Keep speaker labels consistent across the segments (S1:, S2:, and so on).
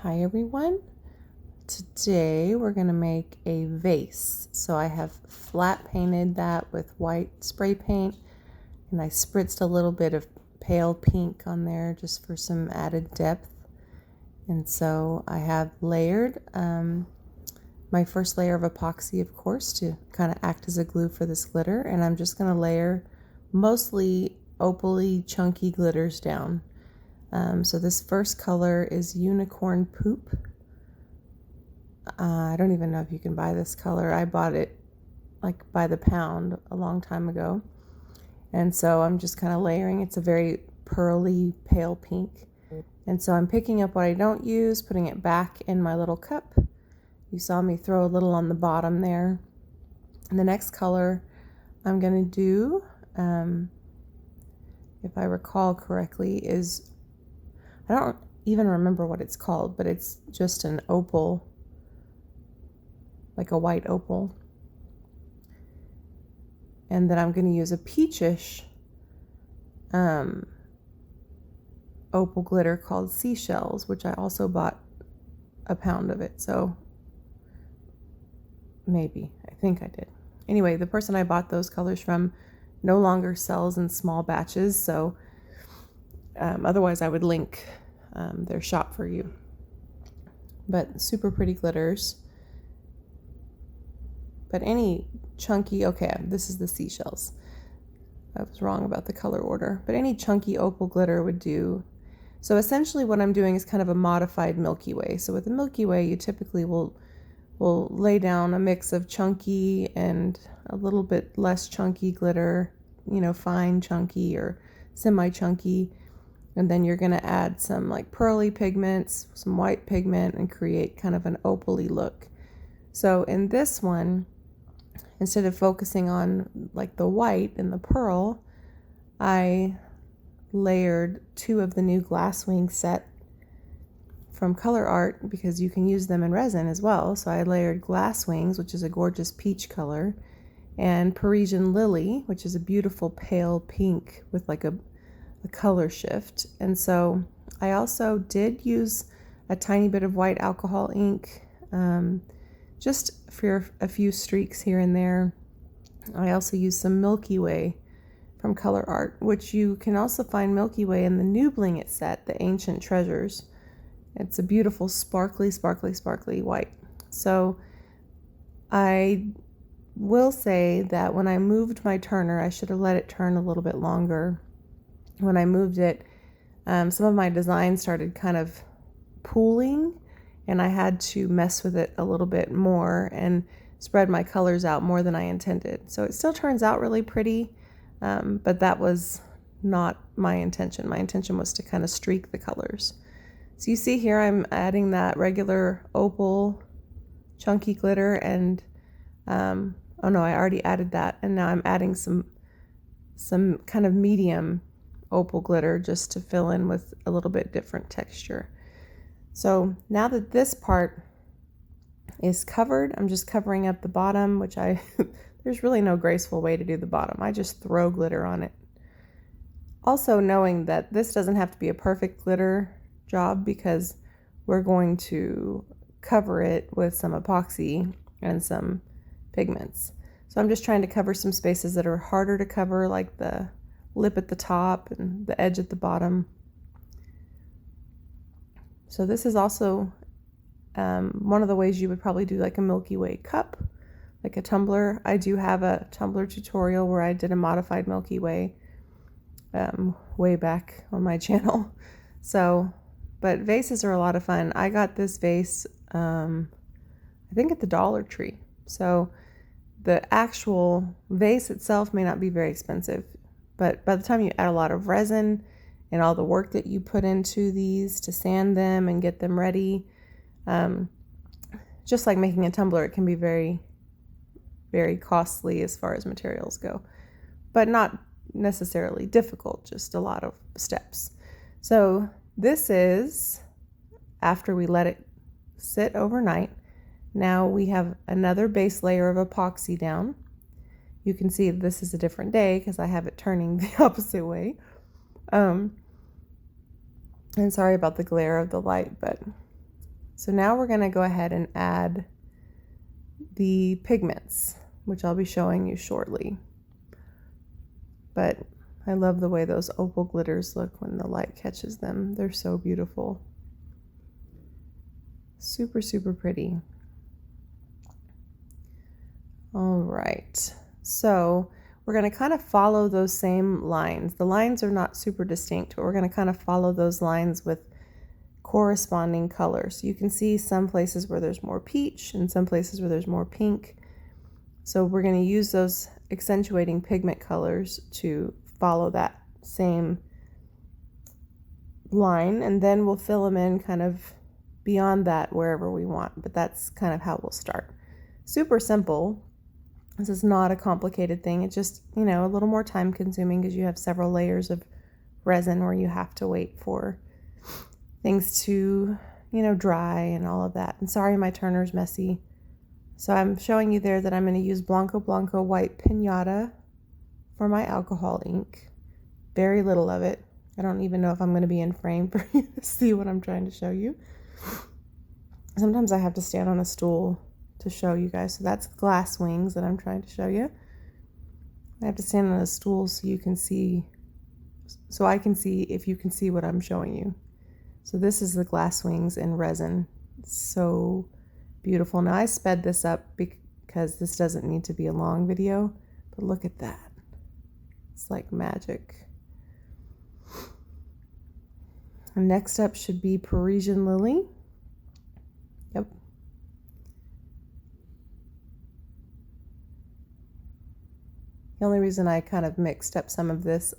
S1: Hi everyone. Today we're going to make a vase. So I have flat painted that with white spray paint, and I spritzed a little bit of pale pink on there just for some added depth. And so I have layered my first layer of epoxy, of course, to kind of act as a glue for this glitter, and I'm just going to layer mostly opal-y chunky glitters down. So this first color is Unicorn Poop. I don't even know if you can buy this color. I bought it like by the pound a long time ago. And so I'm just kind of layering. It's a very pearly pale pink. And so I'm picking up what I don't use, putting it back in my little cup. You saw me throw a little on the bottom there. And the next color I'm going to do, if I recall correctly, is, I don't even remember what it's called, but it's just an opal, like a white opal. And then I'm going to use a peachish opal glitter called SeaShells, which I also bought a pound of it. So maybe, I think I did. Anyway, the person I bought those colors from no longer sells in small batches, so otherwise I would link their shop for you. But super pretty glitters. But any chunky, okay, this is the SeaShells. I was wrong about the color order, but any chunky opal glitter would do. So essentially what I'm doing is kind of a modified Milky Way. So with the Milky Way, you typically will lay down a mix of chunky and a little bit less chunky glitter, fine chunky or semi-chunky. And then you're going to add some like pearly pigments, some white pigment, and create kind of an opal-y look. So in this one, instead of focusing on like the white and the pearl, I layered 2 of the new Glasswings set from Colourarte because you can use them in resin as well. So I layered Glasswings, which is a gorgeous peach color, and Parisian Lily, which is a beautiful pale pink with like a color shift. And so I also did use a tiny bit of white alcohol ink, just for a few streaks here and there. I also used some Milky Way from Colourarte, which you can also find Milky Way in the new Bling It set, the Ancient Treasures. It's a beautiful sparkly, sparkly, sparkly white. So I will say that when I moved my turner, I should have let it turn a little bit longer. When I moved it, some of my design started kind of pooling, and I had to mess with it a little bit more and spread my colors out more than I intended. So it still turns out really pretty, but that was not my intention. My intention was to kind of streak the colors. So you see here I'm adding that regular opal chunky glitter, and oh no, I already added that, and now I'm adding some kind of medium opal glitter just to fill in with a little bit different texture. So now that this part is covered, I'm just covering up the bottom, which there's really no graceful way to do the bottom. I just throw glitter on it. Also knowing that this doesn't have to be a perfect glitter job because we're going to cover it with some epoxy and some pigments. So I'm just trying to cover some spaces that are harder to cover, like the lip at the top and the edge at the bottom. So this is also one of the ways you would probably do like a Milky Way cup, like a tumbler. I do have a tumbler tutorial where I did a modified Milky Way way back on my channel. So, but vases are a lot of fun. I got this vase, I think at the Dollar Tree. So the actual vase itself may not be very expensive, but by the time you add a lot of resin and all the work that you put into these to sand them and get them ready, just like making a tumbler, it can be very, very costly as far as materials go, but not necessarily difficult, just a lot of steps. So this is after we let it sit overnight. Now we have another base layer of epoxy down. You can see this is a different day because I have it turning the opposite way. And sorry about the glare of the light, but So now we're going to go ahead and add the pigments, which I'll be showing you shortly. But I love the way those opal glitters look when the light catches them. They're so beautiful. Super, super pretty. All right, so we're going to kind of follow those same lines. The lines are not super distinct, but we're going to kind of follow those lines with corresponding colors. You can see some places where there's more peach and some places where there's more pink. So we're going to use those accentuating pigment colors to follow that same line, and then we'll fill them in kind of beyond that wherever we want. But that's kind of how we'll start. Super simple. This is not a complicated thing. It's just, you know, a little more time consuming because you have several layers of resin where you have to wait for things to, you know, dry and all of that. And sorry, my turner's messy. So I'm showing you there that I'm going to use Blanco White Piñata for my alcohol ink. Very little of it. I don't even know if I'm going to be in frame for you to see what I'm trying to show you. Sometimes I have to stand on a stool to show you guys. So that's Glasswings that I'm trying to show you. I have to stand on a stool so you can see, so I can see if you can see what I'm showing you. So this is the Glasswings in resin. It's so beautiful. Now I sped this up because this doesn't need to be a long video, but look at that. It's like magic. And next up should be Parisian Lily. Yep. The only reason I kind of mixed up some of this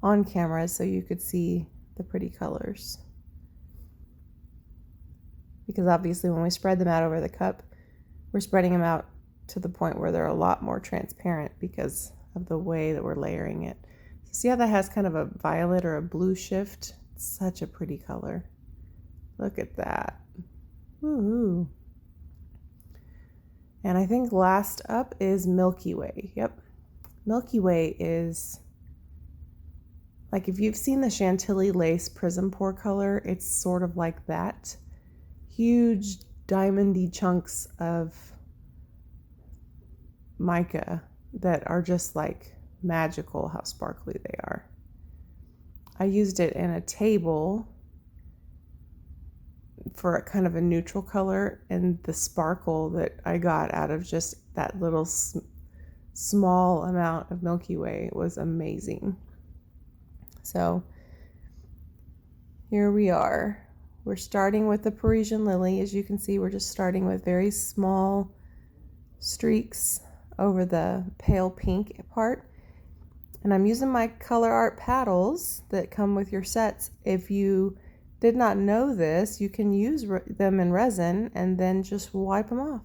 S1: on camera is so you could see the pretty colors. Because obviously when we spread them out over the cup, we're spreading them out to the point where they're a lot more transparent because of the way that we're layering it. So see how that has kind of a violet or a blue shift? It's such a pretty color. Look at that. Woohoo. And I think last up is Milky Way. Yep. Milky Way is, like, if you've seen the Chantilly lace prism pour color, it's sort of like that. Huge diamondy chunks of mica that are just like magical how sparkly they are. I used it in a table for a kind of a neutral color, and the sparkle that I got out of just that little small amount of Milky Way was amazing. So here we are. We're starting with the Parisian Lily. As you can see, we're just starting with very small streaks over the pale pink part. And I'm using my Colourarte paddles that come with your sets. If you did not know this, you can use them in resin and then just wipe them off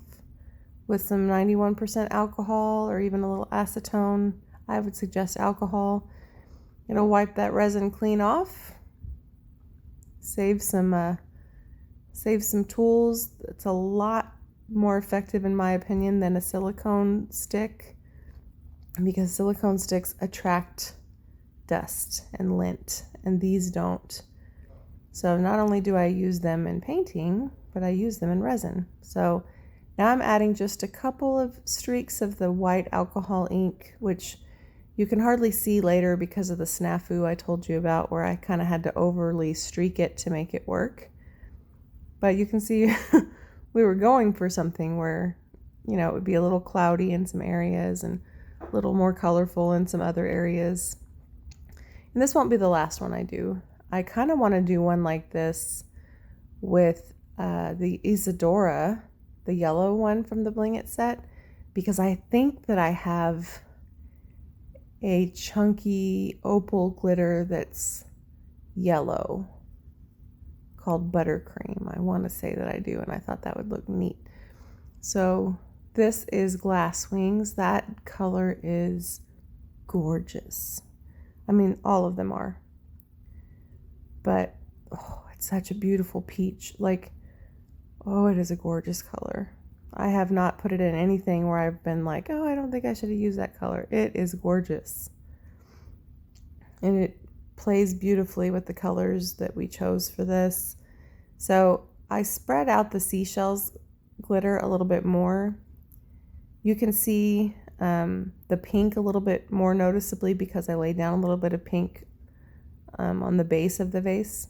S1: with some 91% alcohol or even a little acetone. I would suggest alcohol. It'll wipe that resin clean off. Save some tools. It's a lot more effective in my opinion than a silicone stick, because silicone sticks attract dust and lint and these don't. So not only do I use them in painting, but I use them in resin. So now I'm adding just a couple of streaks of the white alcohol ink, which you can hardly see later because of the snafu I told you about, where I kind of had to overly streak it to make it work. But you can see we were going for something where, you know, it would be a little cloudy in some areas and a little more colorful in some other areas. And this won't be the last one I do. I kind of want to do one like this with the Isadora, the yellow one from the Bling It set, because I think that I have a chunky opal glitter that's yellow called Buttercream. I want to say that I do, and I thought that would look neat. So this is Glasswings. That color is gorgeous. I mean, all of them are. But, oh, it's such a beautiful peach. Like, oh, it is a gorgeous color. I have not put it in anything where I've been like, oh, I don't think I should have used that color. It is gorgeous. And it plays beautifully with the colors that we chose for this. So I spread out the SeaShells glitter a little bit more. You can see the pink a little bit more noticeably because I laid down a little bit of pink on the base of the vase.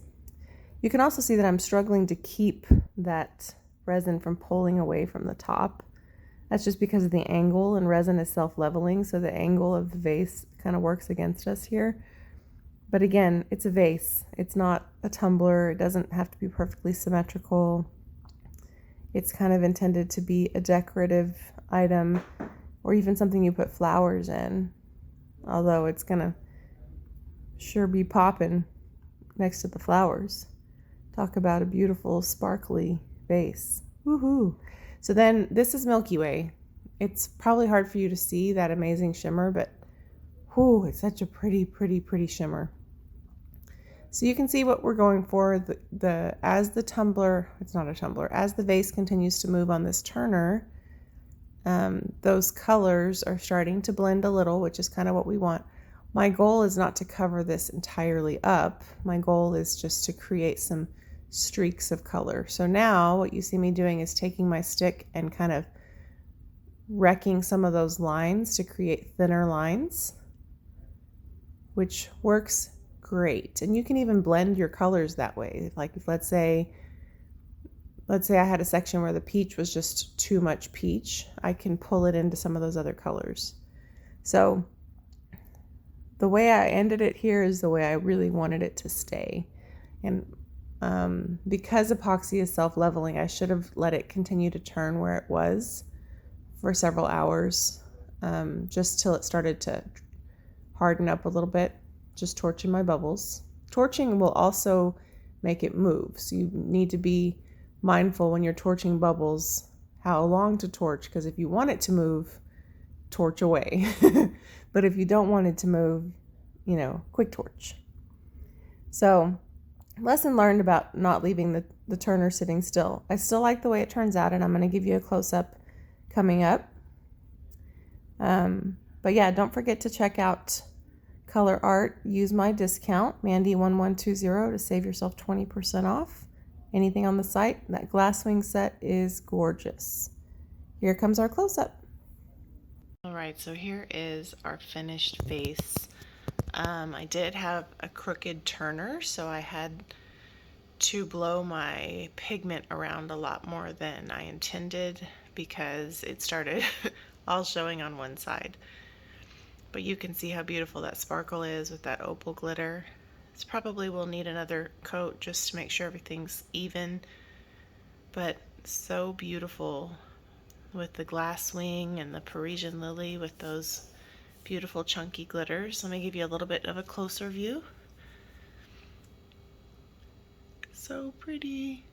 S1: You can also see that I'm struggling to keep that resin from pulling away from the top. That's just because of the angle, and resin is self-leveling, so the angle of the vase kind of works against us here. But again, it's a vase. It's not a tumbler. It doesn't have to be perfectly symmetrical. It's kind of intended to be a decorative item or even something you put flowers in, although it's gonna sure be popping next to the flowers. Talk about a beautiful sparkly vase. Woohoo! So then this is Milky Way. It's probably hard for you to see that amazing shimmer, but whoo, it's such a pretty, pretty, pretty shimmer. So you can see what we're going for. As the tumbler, it's not a tumbler, as the vase continues to move on this turner, those colors are starting to blend a little, which is kind of what we want. My goal is not to cover this entirely up. My goal is just to create some streaks of color. So now what you see me doing is taking my stick and kind of wrecking some of those lines to create thinner lines, which works great. And you can even blend your colors that way. Like if let's say I had a section where the peach was just too much peach, I can pull it into some of those other colors. So the way I ended it here is the way I really wanted it to stay. And because epoxy is self-leveling, I should have let it continue to turn where it was for several hours, just till it started to harden up a little bit, just torching my bubbles. Torching will also make it move, so you need to be mindful when you're torching bubbles how long to torch, because if you want it to move, torch away. But if you don't want it to move, quick torch. So lesson learned about not leaving the turner sitting still. I still like the way it turns out, and I'm going to give you a close-up coming up. But yeah, don't forget to check out Colourarte. Use my discount, Mandy1120, to save yourself 20% off anything on the site. That Glasswing set is gorgeous. Here comes our close-up. All right, so here is our finished vase. I did have a crooked turner, so I had to blow my pigment around a lot more than I intended because it started all showing on one side. But you can see how beautiful that sparkle is with that opal glitter. This probably will need another coat just to make sure everything's even, but so beautiful with the Glasswing and the Parisian lily with those beautiful chunky glitters. Let me give you a little bit of a closer view. So pretty.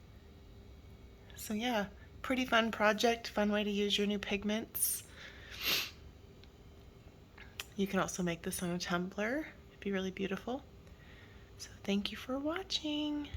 S1: So yeah, pretty fun project, fun way to use your new pigments. You can also make this on a tumbler. It'd be really beautiful. So thank you for watching.